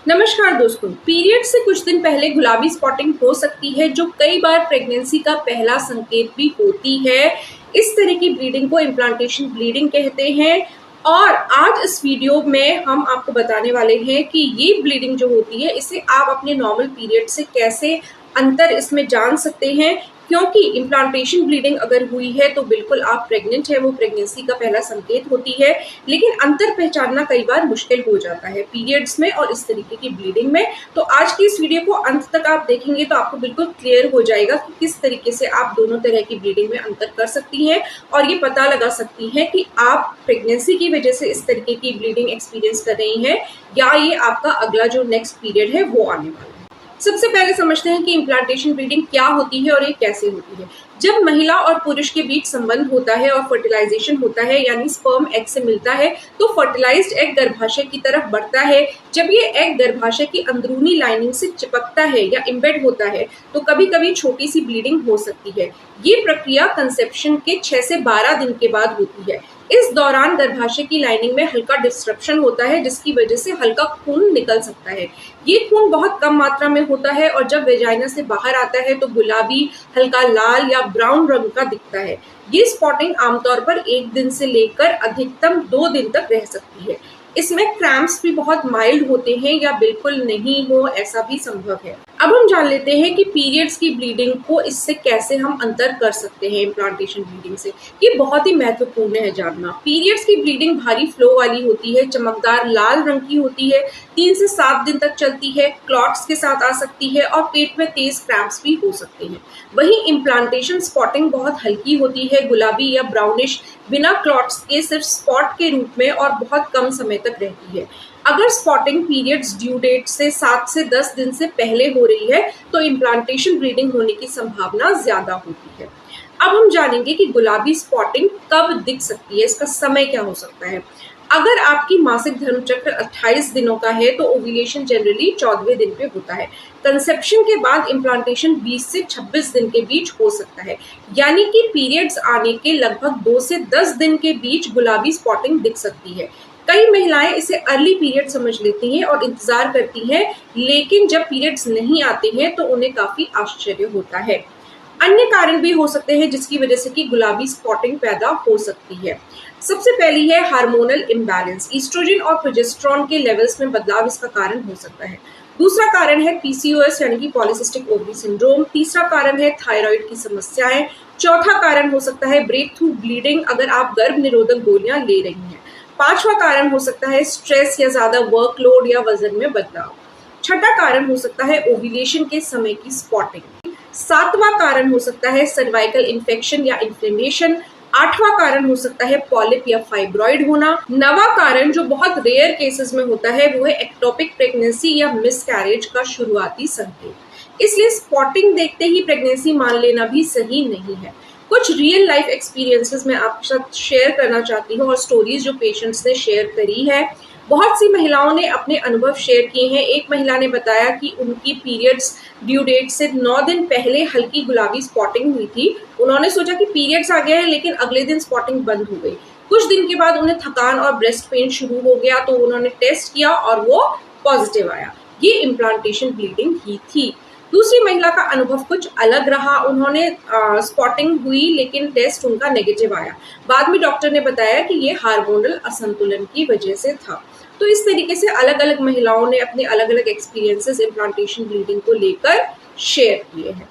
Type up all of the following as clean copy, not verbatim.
नमस्कार दोस्तों, पीरियड से कुछ दिन पहले गुलाबी स्पॉटिंग हो सकती है जो कई बार प्रेगनेंसी का पहला संकेत भी होती है। इस तरह की ब्लीडिंग को इम्प्लांटेशन ब्लीडिंग कहते हैं। और आज इस वीडियो में हम आपको बताने वाले हैं कि ये ब्लीडिंग जो होती है इसे आप अपने नॉर्मल पीरियड से कैसे अंतर इसमें जान सकते हैं, क्योंकि इम्प्लांटेशन ब्लीडिंग अगर हुई है तो बिल्कुल आप प्रेग्नेंट है, वो प्रेगनेंसी का पहला संकेत होती है। लेकिन अंतर पहचानना कई बार मुश्किल हो जाता है पीरियड्स में और इस तरीके की ब्लीडिंग में। तो आज की इस वीडियो को अंत तक आप देखेंगे तो आपको बिल्कुल क्लियर हो जाएगा कि किस तरीके से आप दोनों तरह की ब्लीडिंग में अंतर कर सकती हैं और ये पता लगा सकती हैं कि आप प्रेगनेंसी की वजह से इस तरीके की ब्लीडिंग एक्सपीरियंस कर रही हैं या ये आपका अगला जो नेक्स्ट पीरियड है वो आने वाला है। सबसे पहले समझते हैं कि इम्प्लांटेशन ब्लीडिंग क्या होती है और ये कैसे होती है। जब महिला और पुरुष के बीच संबंध होता है और फर्टिलाइजेशन होता है, यानी स्पर्म एग से मिलता है, तो फर्टिलाइज्ड एग गर्भाशय की तरफ बढ़ता है। जब ये एग गर्भाशय की अंदरूनी लाइनिंग से चिपकता है या इम्बेड होता है तो कभी कभी छोटी सी ब्लीडिंग हो सकती है। ये प्रक्रिया कंसेप्शन के 6 से 12 दिन के बाद होती है। इस दौरान गर्भाशय की लाइनिंग में हल्का डिस्ट्रप्शन होता है जिसकी वजह से हल्का खून निकल सकता है। ये खून बहुत कम मात्रा में होता है और जब वेजाइना से बाहर आता है तो गुलाबी, हल्का लाल या ब्राउन रंग का दिखता है। ये स्पॉटिंग आमतौर पर 1 दिन से लेकर अधिकतम 2 दिन तक रह सकती है। इसमें क्रैम्प्स भी बहुत माइल्ड होते हैं या बिल्कुल नहीं हो, ऐसा भी संभव है। अब हम जान लेते हैं कि पीरियड्स की ब्लीडिंग को इससे कैसे हम अंतर कर सकते हैं इम्प्लांटेशन ब्लीडिंग से। ये बहुत ही महत्वपूर्ण है जानना। पीरियड्स की ब्लीडिंग भारी फ्लो वाली होती है, चमकदार लाल रंग की होती है, 3 से 7 दिन तक चलती है, क्लॉट्स के साथ आ सकती है और पेट में तेज क्रैम्प्स भी हो सकते हैं। वहीं इम्प्लांटेशन स्पॉटिंग बहुत हल्की होती है, गुलाबी या ब्राउनिश, बिना क्लॉट्स के, सिर्फ स्पॉट के रूप में और बहुत कम समय तक रहती है। अगर स्पॉटिंग पीरियड्स ड्यू डेट से 7 से 10 दिन से पहले हो रही है तो इम्प्लांटेशन ब्लीडिंग होने की संभावना ज्यादा होती है। अब हम जानेंगे कि गुलाबी स्पॉटिंग कब दिख सकती है, इसका समय क्या हो सकता है। अगर आपकी मासिक धर्मचक्र 28 दिनों का है तो ओव्यूलेशन जनरली 14वें दिन पे होता है। कंसेप्शन के बाद इम्प्लांटेशन 20 से 26 दिन के बीच हो सकता है, यानी कि पीरियड्स आने के लगभग 2 से 10 दिन के बीच गुलाबी स्पॉटिंग दिख सकती है। कई महिलाएं इसे अर्ली पीरियड समझ लेती हैं और इंतजार करती हैं, लेकिन जब पीरियड्स नहीं आते हैं तो उन्हें काफी आश्चर्य होता है। अन्य कारण भी हो सकते हैं जिसकी वजह से कि गुलाबी स्पॉटिंग पैदा हो सकती है। सबसे पहली है हार्मोनल इम्बैलेंस। ईस्ट्रोजन और प्रोजेस्टेरॉन के लेवल्स में बदलाव इसका कारण हो सकता है। दूसरा कारण है पीसीओएस यानी कि पॉलीसिस्टिक ओवरी सिंड्रोम। तीसरा कारण है थायराइड की समस्याएं। चौथा कारण हो सकता है ब्रेक थ्रू ब्लीडिंग अगर आप गर्भ निरोधक गोलियां ले रही हैं। 5वां कारण हो सकता है स्ट्रेस या ज्यादा वर्कलोड या वजन में बदलाव। छठा कारण हो सकता है ओव्यूलेशन के समय की स्पॉटिंग। 7वां कारण हो सकता है सर्वाइकल इन्फेक्शन या इन्फ्लेमेशन। 8वां कारण हो सकता है पॉलिप या फाइब्रॉइड होना। 9वां कारण जो बहुत रेयर केसेस में होता है वो है एक्टोपिक प्रेगनेंसी या मिसकैरेज का शुरुआती संकेत। इसलिए स्पॉटिंग देखते ही प्रेगनेंसी मान लेना भी सही नहीं है। कुछ रियल लाइफ एक्सपीरियंसेस मैं आपके साथ शेयर करना चाहती हूँ और स्टोरीज जो पेशेंट्स ने शेयर करी है। बहुत सी महिलाओं ने अपने अनुभव शेयर किए हैं। एक महिला ने बताया कि उनकी पीरियड्स ड्यू डेट से 9 दिन पहले हल्की गुलाबी स्पॉटिंग हुई थी। उन्होंने सोचा कि पीरियड्स आ गया है, लेकिन अगले दिन स्पॉटिंग बंद हो गई। कुछ दिन के बाद उन्हें थकान और ब्रेस्ट पेन शुरू हो गया तो उन्होंने टेस्ट किया और वो पॉजिटिव आया। ये इम्प्लांटेशन ब्लीडिंग ही थी। दूसरी महिला का अनुभव कुछ अलग रहा। उन्होंने स्पॉटिंग हुई लेकिन टेस्ट उनका नेगेटिव आया। बाद में डॉक्टर ने बताया कि ये हार्मोनल असंतुलन की वजह से था। तो इस तरीके से अलग अलग महिलाओं ने अपने अलग अलग एक्सपीरियंसेस इम्प्लांटेशन ब्लीडिंग को लेकर शेयर किए हैं।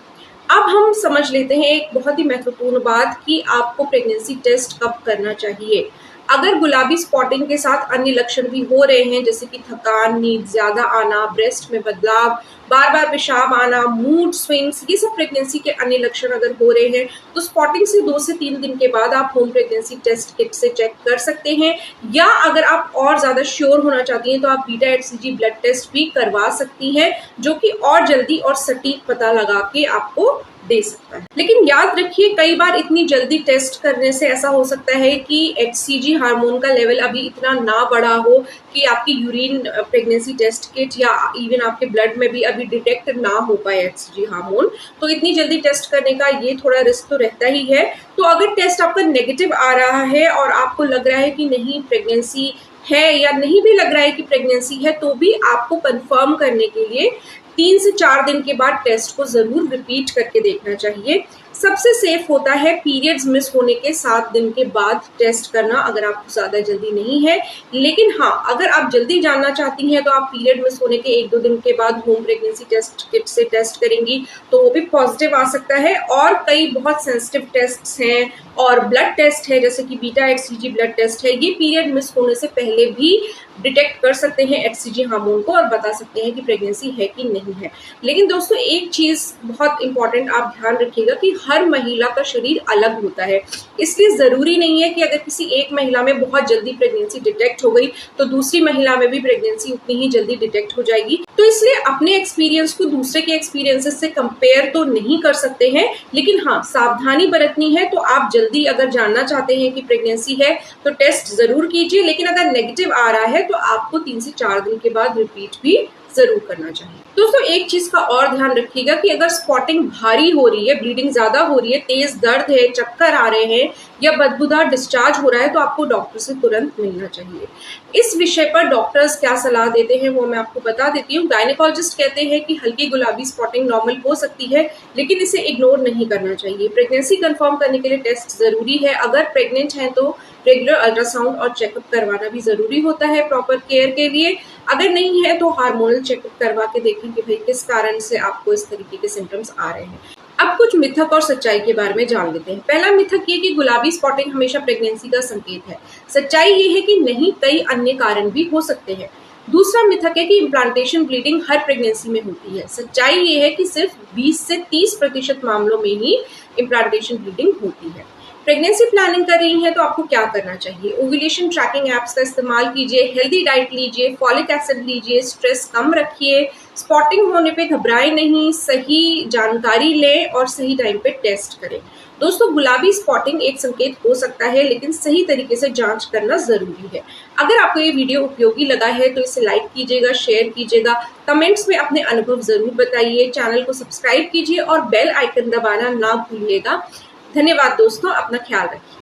अब हम समझ लेते हैं एक बहुत ही महत्वपूर्ण बात कि आपको प्रेगनेंसी टेस्ट कब करना चाहिए। अगर गुलाबी स्पॉटिंग के साथ अन्य लक्षण भी हो रहे हैं जैसे कि थकान, नींद ज्यादा आना, ब्रेस्ट में बदलाव, बार बार पेशाब आना, मूड स्विंग्स, ये सब प्रेगनेंसी के अन्य लक्षण अगर हो रहे हैं तो स्पॉटिंग से 2 से 3 दिन के बाद आप होम प्रेगनेंसी टेस्ट किट से चेक कर सकते हैं। या अगर आप और ज्यादा श्योर होना चाहती हैं तो आप बीटा एचसीजी ब्लड टेस्ट भी करवा सकती हैं, जो कि और जल्दी और सटीक पता लगा के आपको दे सकता है। लेकिन याद रखिए, कई बार इतनी जल्दी टेस्ट करने से ऐसा हो सकता है कि एचसीजी हार्मोन का लेवल अभी इतना ना बढ़ा हो कि आपकी यूरिन प्रेगनेंसी टेस्ट किट या इवन आपके ब्लड में भी अभी डिटेक्ट ना हो पाए एचसीजी हार्मोन। तो इतनी जल्दी टेस्ट करने का ये थोड़ा रिस्क तो रहता ही है। तो अगर टेस्ट आपका नेगेटिव आ रहा है और आपको लग रहा है कि नहीं प्रेगनेंसी है या नहीं भी लग रहा है कि प्रेगनेंसी है, तो भी आपको कंफर्म करने के लिए 3 से 4 दिन के बाद टेस्ट को जरूर रिपीट करके देखना चाहिए। सबसे सेफ होता है पीरियड्स मिस होने के 7 दिन के बाद टेस्ट करना, अगर आपको ज्यादा जल्दी नहीं है। लेकिन हाँ, अगर आप जल्दी जानना चाहती हैं तो आप पीरियड मिस होने के 1-2 दिन के बाद होम प्रेगनेंसी टेस्ट किट से टेस्ट करेंगी तो वो भी पॉजिटिव आ सकता है। और कई बहुत सेंसिटिव टेस्ट हैं और ब्लड टेस्ट है, जैसे कि बीटा HCG ब्लड टेस्ट है, ये पीरियड मिस होने से पहले भी डिटेक्ट कर सकते हैं HCG हार्मोन को और बता सकते हैं कि प्रेगनेंसी है कि नहीं है। लेकिन दोस्तों, एक चीज बहुत इंपॉर्टेंट आप ध्यान रखिएगा कि हर महिला का शरीर अलग होता है, इसलिए जरूरी नहीं है कि अगर किसी एक महिला में बहुत जल्दी प्रेगनेंसी डिटेक्ट हो गई तो दूसरी महिला में भी प्रेगनेंसी उतनी ही जल्दी डिटेक्ट हो जाएगी। तो इसलिए अपने एक्सपीरियंस को दूसरे के एक्सपीरियंसेस से कंपेयर तो नहीं कर सकते हैं, लेकिन हाँ, सावधानी बरतनी है। तो आप जल्दी अगर जानना चाहते हैं कि प्रेगनेंसी है तो टेस्ट जरूर कीजिए, लेकिन अगर नेगेटिव आ रहा है तो आपको 3 से 4 दिन के बाद रिपीट भी जरूर करना चाहिए। दोस्तों, एक चीज का और ध्यान रखिएगा कि अगर स्पॉटिंग भारी हो रही है, ब्लीडिंग ज्यादा हो रही है, तेज दर्द है, चक्कर आ रहे हैं या बदबूदार डिस्चार्ज हो रहा है तो आपको डॉक्टर से तुरंत मिलना चाहिए। इस विषय पर डॉक्टर्स क्या सलाह देते हैं वो मैं आपको बता देती हूँ। गायनेकोलॉजिस्ट कहते हैं कि हल्की गुलाबी स्पॉटिंग नॉर्मल हो सकती है, लेकिन इसे इग्नोर नहीं करना चाहिए। प्रेगनेंसी कंफर्म करने के लिए टेस्ट जरूरी है। अगर प्रेग्नेंट हैं तो रेगुलर अल्ट्रासाउंड और चेकअप करवाना भी जरूरी होता है प्रॉपर केयर के लिए। अगर नहीं है तो हार्मोनल चेकअप करवा के देखें कि भाई किस कारण से आपको इस तरीके के सिम्टम्स आ रहे हैं। अब कुछ मिथक और सच्चाई के बारे में जान लेते हैं। पहला मिथक ये कि गुलाबी स्पॉटिंग हमेशा प्रेगनेंसी का संकेत है। सच्चाई ये है कि नहीं, कई अन्य कारण भी हो सकते हैं। दूसरा मिथक है कि इम्प्लांटेशन ब्लीडिंग हर प्रेगनेंसी में होती है। सच्चाई ये है कि सिर्फ 20 से 30% मामलों में ही इम्प्लांटेशन ब्लीडिंग होती है। प्रेगनेंसी प्लानिंग कर रही हैं तो आपको क्या करना चाहिए? ओव्यूलेशन ट्रैकिंग एप्स का इस्तेमाल कीजिए, हेल्दी डाइट लीजिए, फॉलिक एसिड लीजिए, स्ट्रेस कम रखिए, स्पॉटिंग होने पे घबराएं नहीं, सही जानकारी लें और सही टाइम पे टेस्ट करें। दोस्तों, गुलाबी स्पॉटिंग एक संकेत हो सकता है, लेकिन सही तरीके से जांच करना जरूरी है। अगर आपको ये वीडियो उपयोगी लगा है तो इसे लाइक कीजिएगा, शेयर कीजिएगा, कमेंट्स में अपने अनुभव जरूर बताइए, चैनल को सब्सक्राइब कीजिए और बेल आइकन दबाना ना भूलिएगा। धन्यवाद दोस्तों, अपना ख्याल रखिए।